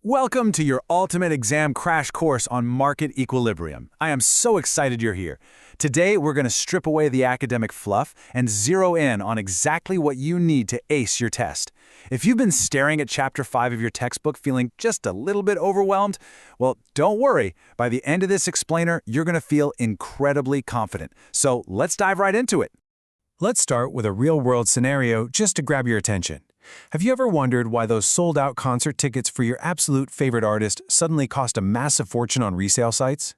Welcome to your ultimate exam crash course on market equilibrium. I am so excited you're here. Today, we're going to strip away the academic fluff and zero in on exactly what you need to ace your test. If you've been staring at Chapter 5 of your textbook feeling just a little bit overwhelmed, well, don't worry. By the end of this explainer, you're going to feel incredibly confident. So let's dive right into it. Let's start with a real-world scenario just to grab your attention. Have you ever wondered why those sold-out concert tickets for your absolute favorite artist suddenly cost a massive fortune on resale sites?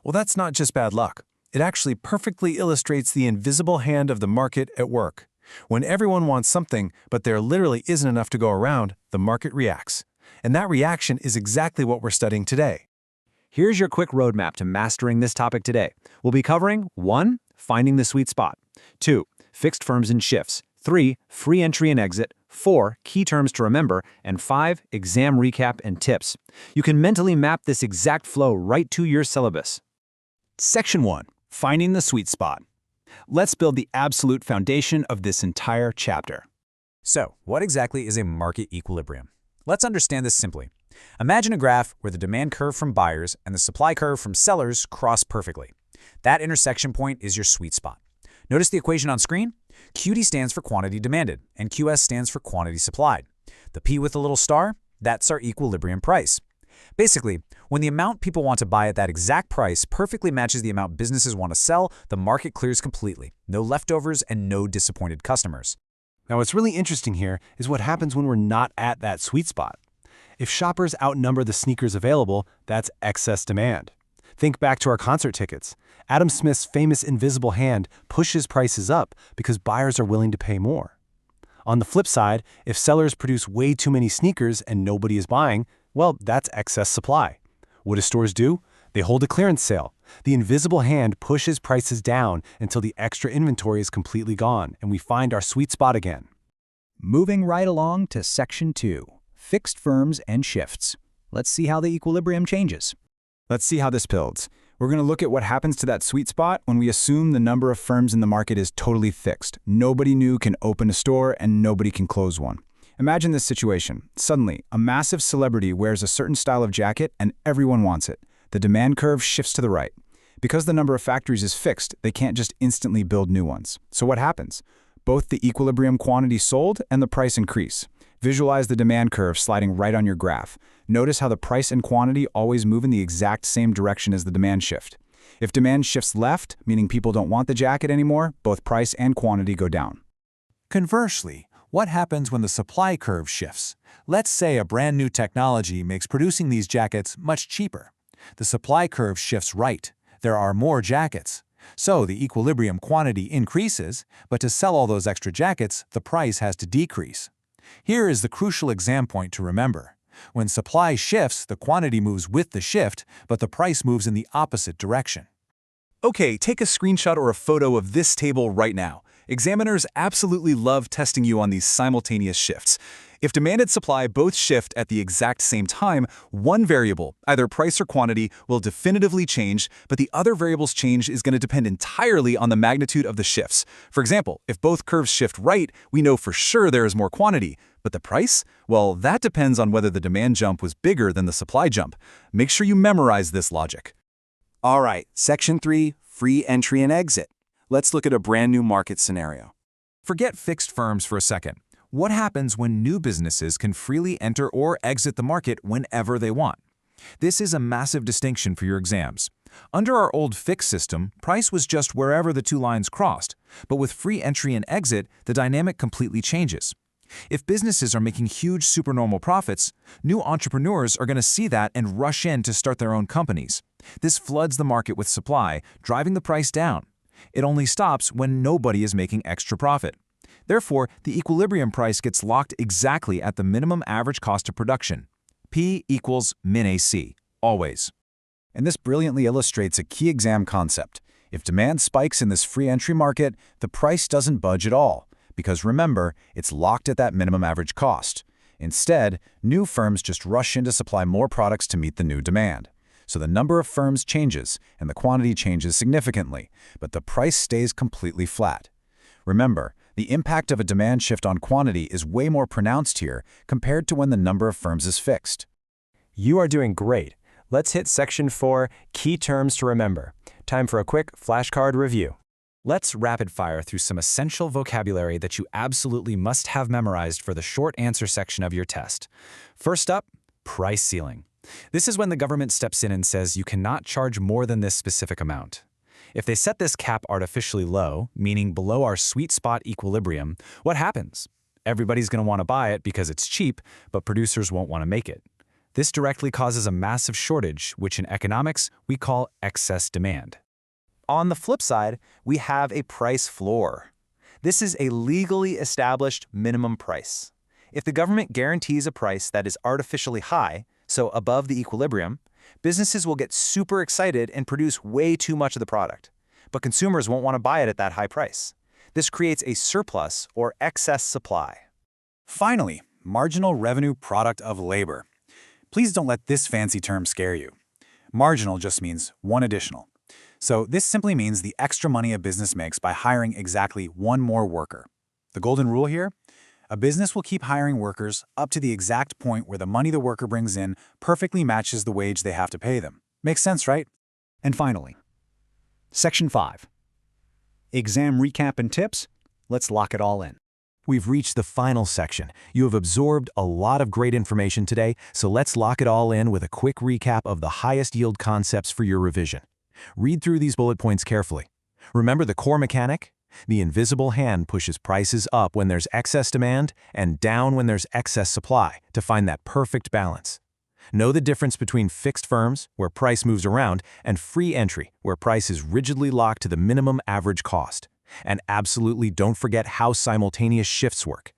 Well, that's not just bad luck. It actually perfectly illustrates the invisible hand of the market at work. When everyone wants something, but there literally isn't enough to go around, the market reacts. And that reaction is exactly what we're studying today. Here's your quick roadmap to mastering this topic today. We'll be covering 1. Finding the sweet spot. 2. Fixed firms and shifts. 3. Free entry and exit. 4. Key terms to remember. And 5. Exam recap and tips. You can mentally map this exact flow right to your syllabus. Section 1. Finding the sweet spot. Let's build the absolute foundation of this entire chapter. So, what exactly is a market equilibrium? Let's understand this simply. Imagine a graph where the demand curve from buyers and the supply curve from sellers cross perfectly. That intersection point is your sweet spot. Notice the equation on screen? QD stands for quantity demanded, and QS stands for quantity supplied. The P with the little star, that's our equilibrium price. Basically, when the amount people want to buy at that exact price perfectly matches the amount businesses want to sell, the market clears completely. No leftovers and no disappointed customers. Now, what's really interesting here is what happens when we're not at that sweet spot. If shoppers outnumber the sneakers available, that's excess demand. Think back to our concert tickets. Adam Smith's famous invisible hand pushes prices up because buyers are willing to pay more. On the flip side, if sellers produce way too many sneakers and nobody is buying, well, that's excess supply. What do stores do? They hold a clearance sale. The invisible hand pushes prices down until the extra inventory is completely gone and we find our sweet spot again. Moving right along to Section 2, Fixed Firms and Shifts. Let's see how the equilibrium changes. Let's see how this builds. We're going to look at what happens to that sweet spot when we assume the number of firms in the market is totally fixed. Nobody new can open a store and nobody can close one. Imagine this situation. Suddenly, a massive celebrity wears a certain style of jacket and everyone wants it. The demand curve shifts to the right. Because the number of factories is fixed, they can't just instantly build new ones. So what happens? Both the equilibrium quantity sold and the price increase. Visualize the demand curve sliding right on your graph. Notice how the price and quantity always move in the exact same direction as the demand shift. If demand shifts left, meaning people don't want the jacket anymore, both price and quantity go down. Conversely, what happens when the supply curve shifts? Let's say a brand new technology makes producing these jackets much cheaper. The supply curve shifts right. There are more jackets. So the equilibrium quantity increases, but to sell all those extra jackets, the price has to decrease. Here is the crucial exam point to remember. When supply shifts, the quantity moves with the shift, but the price moves in the opposite direction. Okay, take a screenshot or a photo of this table right now. Examiners absolutely love testing you on these simultaneous shifts. If demand and supply both shift at the exact same time, one variable, either price or quantity, will definitively change, but the other variable's change is going to depend entirely on the magnitude of the shifts. For example, if both curves shift right, we know for sure there is more quantity. But the price? Well, that depends on whether the demand jump was bigger than the supply jump. Make sure you memorize this logic. All right, Section 3, Free Entry and Exit. Let's look at a brand new market scenario. Forget fixed firms for a second. What happens when new businesses can freely enter or exit the market whenever they want? This is a massive distinction for your exams. Under our old fixed system, price was just wherever the two lines crossed. But with free entry and exit, the dynamic completely changes. If businesses are making huge supernormal profits, new entrepreneurs are going to see that and rush in to start their own companies. This floods the market with supply, driving the price down. It only stops when nobody is making extra profit. Therefore, the equilibrium price gets locked exactly at the minimum average cost of production. P equals min AC, always. And this brilliantly illustrates a key exam concept. If demand spikes in this free entry market, the price doesn't budge at all, because remember, it's locked at that minimum average cost. Instead, new firms just rush in to supply more products to meet the new demand. So the number of firms changes and the quantity changes significantly, but the price stays completely flat. Remember, the impact of a demand shift on quantity is way more pronounced here compared to when the number of firms is fixed. You are doing great. Let's hit Section 4, Key Terms to Remember. Time for a quick flashcard review. Let's rapid fire through some essential vocabulary that you absolutely must have memorized for the short answer section of your test. First up, price ceiling. This is when the government steps in and says you cannot charge more than this specific amount. If they set this cap artificially low, meaning below our sweet spot equilibrium, what happens? Everybody's going to want to buy it because it's cheap, but producers won't want to make it. This directly causes a massive shortage, which in economics we call excess demand. On the flip side, we have a price floor. This is a legally established minimum price. If the government guarantees a price that is artificially high, so above the equilibrium, businesses will get super excited and produce way too much of the product. But consumers won't want to buy it at that high price. This creates a surplus or excess supply. Finally, marginal revenue product of labor. Please don't let this fancy term scare you. Marginal just means one additional. So this simply means the extra money a business makes by hiring exactly one more worker. The golden rule here? A business will keep hiring workers up to the exact point where the money the worker brings in perfectly matches the wage they have to pay them. Makes sense, right? And finally, Section 5. Exam recap and tips. Let's lock it all in. We've reached the final section. You have absorbed a lot of great information today, so let's lock it all in with a quick recap of the highest yield concepts for your revision. Read through these bullet points carefully. Remember the core mechanic? The invisible hand pushes prices up when there's excess demand and down when there's excess supply to find that perfect balance. Know the difference between fixed firms, where price moves around, and free entry, where price is rigidly locked to the minimum average cost. And absolutely don't forget how simultaneous shifts work.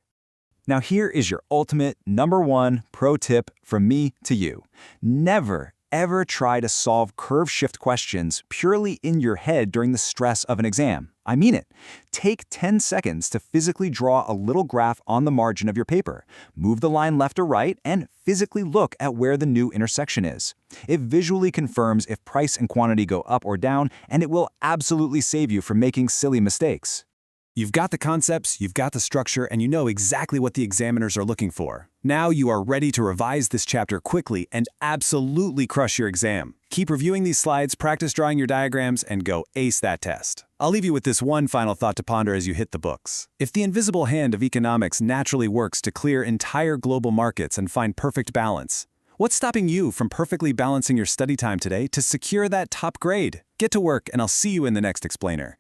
Now here is your ultimate #1 pro tip from me to you. Never, ever try to solve curve shift questions purely in your head during the stress of an exam. I mean it. Take 10 seconds to physically draw a little graph on the margin of your paper. Move the line left or right and physically look at where the new intersection is. It visually confirms if price and quantity go up or down, and it will absolutely save you from making silly mistakes. You've got the concepts, you've got the structure, and you know exactly what the examiners are looking for. Now you are ready to revise this chapter quickly and absolutely crush your exam. Keep reviewing these slides, practice drawing your diagrams, and go ace that test. I'll leave you with this one final thought to ponder as you hit the books. If the invisible hand of economics naturally works to clear entire global markets and find perfect balance, what's stopping you from perfectly balancing your study time today to secure that top grade? Get to work, and I'll see you in the next explainer.